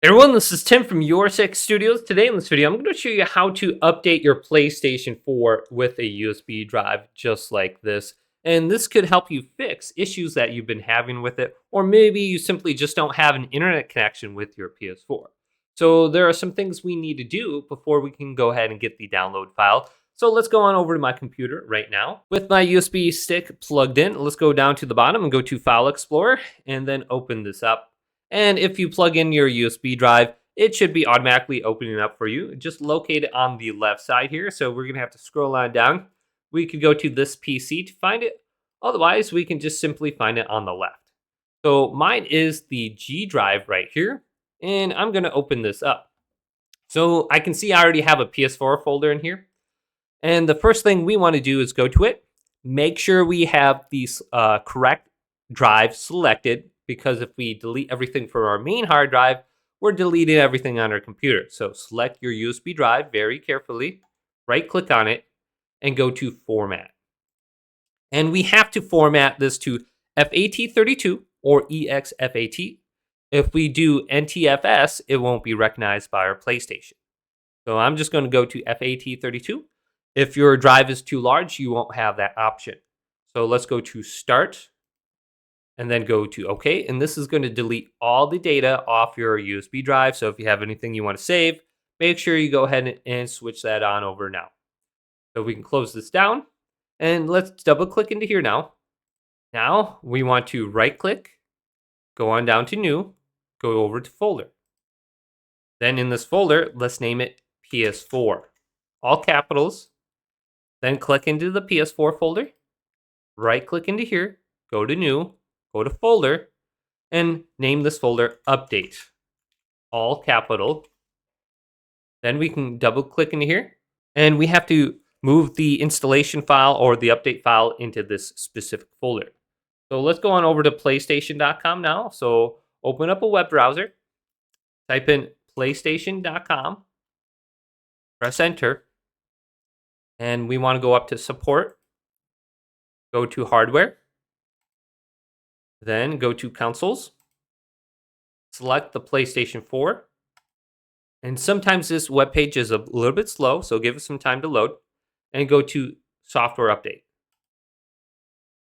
Hey everyone, this is Tim from Your Six Studios. Today in this video, I'm going to show you how to update your PlayStation 4 with a USB drive just like this. And this could help you fix issues that you've been having with it, or maybe you simply just don't have an internet connection with your PS4. So there are some things we need to do before we can go ahead and get the download file. So let's go on over to my computer right now. With my USB stick plugged in, let's go down to the bottom and go to File Explorer and then open this up. And if you plug in your USB drive, it should be automatically opening up for you. Just locate it on the left side here. So we're going to have to scroll on down. We could go to this PC to find it. Otherwise, we can just simply find it on the left. So mine is the G drive right here. And I'm going to open this up. So I can see I already have a PS4 folder in here. And the first thing we want to do is go to it. Make sure we have the correct drive selected, because if we delete everything from our main hard drive, we're deleting everything on our computer. So select your USB drive very carefully, right click on it, and go to Format. And we have to format this to FAT32 or exFAT. If we do NTFS, it won't be recognized by our PlayStation. So I'm just going to go to FAT32. If your drive is too large, you won't have that option. So let's go to Start, and then go to OK. And this is going to delete all the data off your USB drive. So if you have anything you want to save, make sure you go ahead and switch that on over now. So we can close this down, and let's double click into here now. Now we want to right click, go on down to New, go over to Folder. Then in this folder, let's name it PS4, all capitals. Then click into the PS4 folder, right click into here, go to New, go to Folder, and name this folder Update, all capital. Then we can double click into here, and we have to move the installation file or the update file into this specific folder. So let's go on over to PlayStation.com now. So open up a web browser, type in PlayStation.com, press Enter, and we want to go up to Support, go to Hardware, then go to Consoles, select the PlayStation 4, and sometimes this web page is a little bit slow, so give it some time to load, and go to Software Update.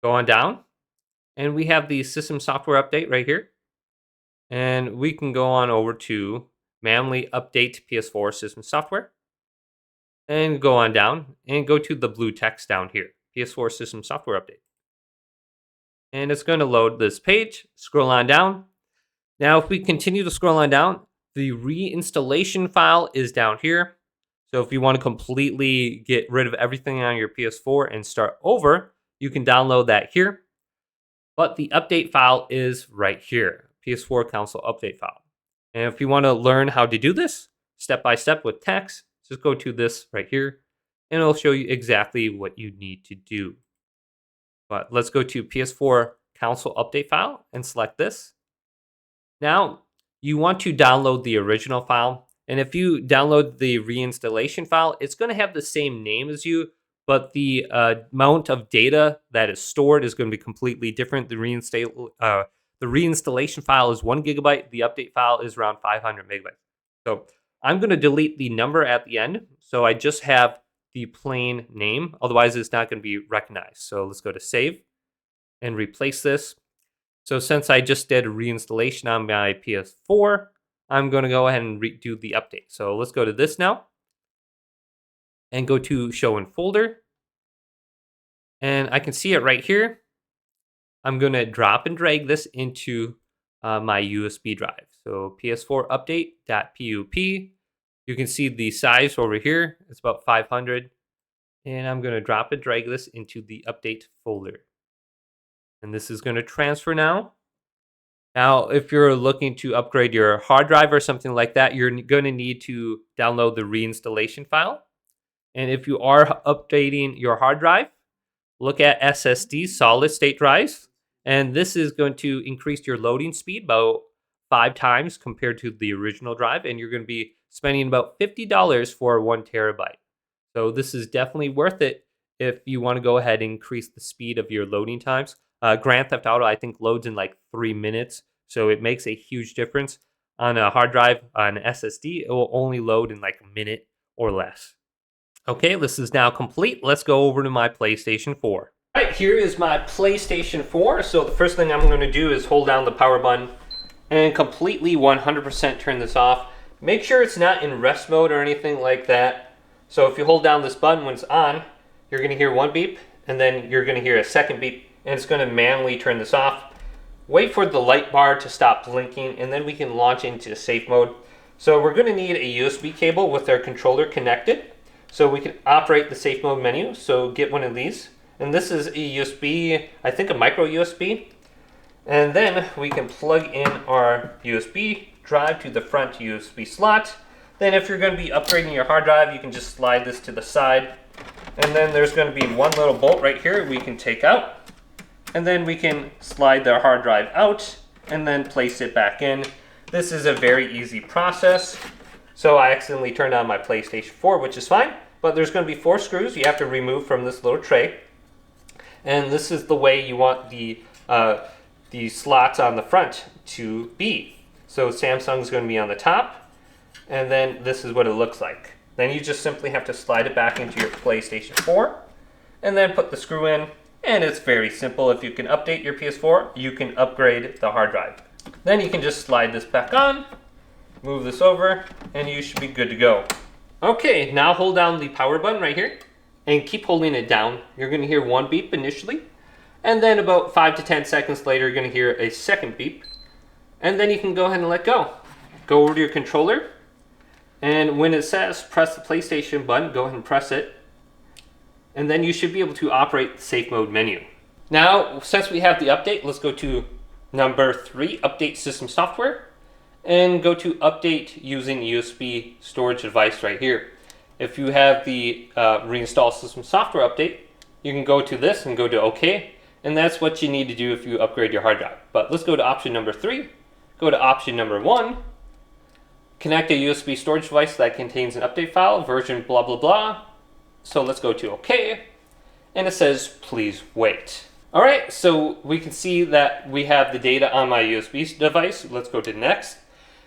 Go on down, and we have the System Software Update right here, and we can go on over to Manually Update PS4 System Software, and go on down, and go to the blue text down here, PS4 System Software Update. And it's going to load this page. Scroll on down. Now, if we continue to scroll on down, the reinstallation file is down here. So if you want to completely get rid of everything on your PS4 and start over, you can download that here. But the update file is right here, PS4 console update file. And if you want to learn how to do this step by step with text, just go to this right here, and it'll show you exactly what you need to do. But let's go to PS4 console update file and select this. Now, you want to download the original file. And if you download the reinstallation file, it's going to have the same name as you, but the amount of data that is stored is going to be completely different. The reinstallation file is 1 gigabyte. The update file is around 500 megabytes. So I'm going to delete the number at the end. So I just have the plain name, otherwise it's not going to be recognized. So let's go to Save and replace this. So since I just did a reinstallation on my PS4, I'm going to go ahead and redo the update. So let's go to this now and go to Show in Folder. And I can see it right here. I'm going to drop and drag this into my USB drive. So PS4 UPDATE.PUP. You can see the size over here. It's about 500. And I'm going to drop and drag this into the update folder. And this is going to transfer now. Now, if you're looking to upgrade your hard drive or something like that, you're going to need to download the reinstallation file. And if you are updating your hard drive, look at SSD, solid state drives. And this is going to increase your loading speed about 5 times compared to the original drive. And you're going to be spending about $50 for 1 terabyte. So this is definitely worth it if you want to go ahead and increase the speed of your loading times. Grand Theft Auto, I think, loads in like 3 minutes. So it makes a huge difference. on a hard drive on SSD, it will only load in like a minute or less. Okay, this is now complete. Let's go over to my PlayStation 4. All right, here is my PlayStation 4. So the first thing I'm going to do is hold down the power button and completely 100% turn this off. Make sure it's not in rest mode or anything like that. So if you hold down this button when it's on, you're going to hear one beep, and then you're going to hear a second beep, and it's going to manually turn this off. Wait for the light bar to stop blinking, and then we can launch into safe mode. So we're going to need a USB cable with our controller connected, so we can operate the safe mode menu. So get one of these, and this is a USB, I think a micro USB. And then we can plug in our USB drive to the front USB slot. Then if you're going to be upgrading your hard drive, you can just slide this to the side. And then there's going to be one little bolt right here we can take out. And then we can slide the hard drive out and then place it back in. This is a very easy process. So I accidentally turned on my PlayStation 4, which is fine. But there's going to be 4 screws you have to remove from this little tray. And this is the way you want the slots on the front to be. So Samsung's going to be on the top, and then this is what it looks like. Then you just simply have to slide it back into your PlayStation 4, and then put the screw in, and it's very simple. If you can update your PS4, you can upgrade the hard drive. Then you can just slide this back on, move this over, and you should be good to go. Okay, now hold down the power button right here, and keep holding it down. You're going to hear one beep initially, and then about 5 to 10 seconds later, you're going to hear a second beep. And then you can go ahead and let go. Go over to your controller. And when it says press the PlayStation button, go ahead and press it. And then you should be able to operate the safe mode menu. Now, since we have the update, let's go to number 3, update system software. And go to update using USB storage device right here. If you have the reinstall system software update, you can go to this and go to OK. And that's what you need to do if you upgrade your hard drive. But let's go to option number 3. Go to option number 1. Connect a USB storage device that contains an update file, version blah blah blah. So let's go to OK. And it says, please wait. Alright, so we can see that we have the data on my USB device. Let's go to next.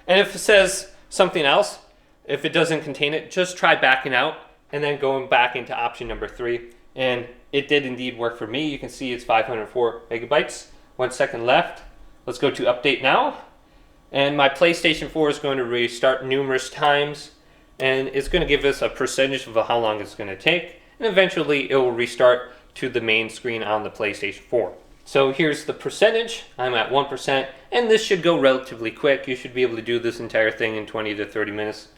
And if it says something else, if it doesn't contain it, just try backing out and then going back into option number 3. And it did indeed work for me. You can see it's 504 megabytes. 1 second left. Let's go to update now. And my PlayStation 4 is going to restart numerous times. And it's going to give us a percentage of how long it's going to take. And eventually it will restart to the main screen on the PlayStation 4. So here's the percentage. I'm at 1%. And this should go relatively quick. You should be able to do this entire thing in 20 to 30 minutes.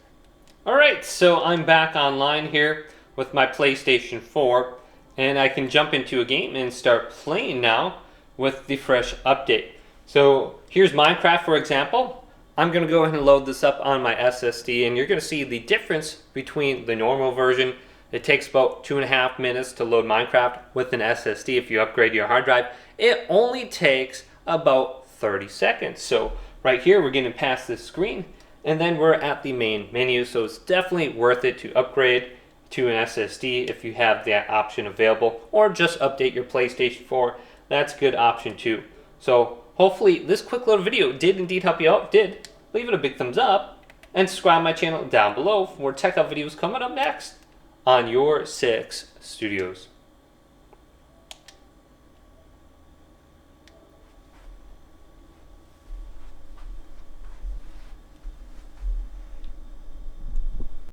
Alright, so I'm back online here with my PlayStation 4. And I can jump into a game and start playing now with the fresh update. So here's Minecraft, for example. I'm going to go ahead and load this up on my SSD, and you're going to see the difference between the normal version. It takes about 2.5 minutes to load Minecraft with an SSD. If you upgrade your hard drive, it only takes about 30 seconds. So right here, we're getting past this screen, and then we're at the main menu. So it's definitely worth it to upgrade to an SSD if you have that option available, or just update your PlayStation 4. That's a good option too. So hopefully this quick little video did indeed help you out. If it did, leave it a big thumbs up and subscribe to my channel down below for more tech up videos coming up next on your 6 Studios.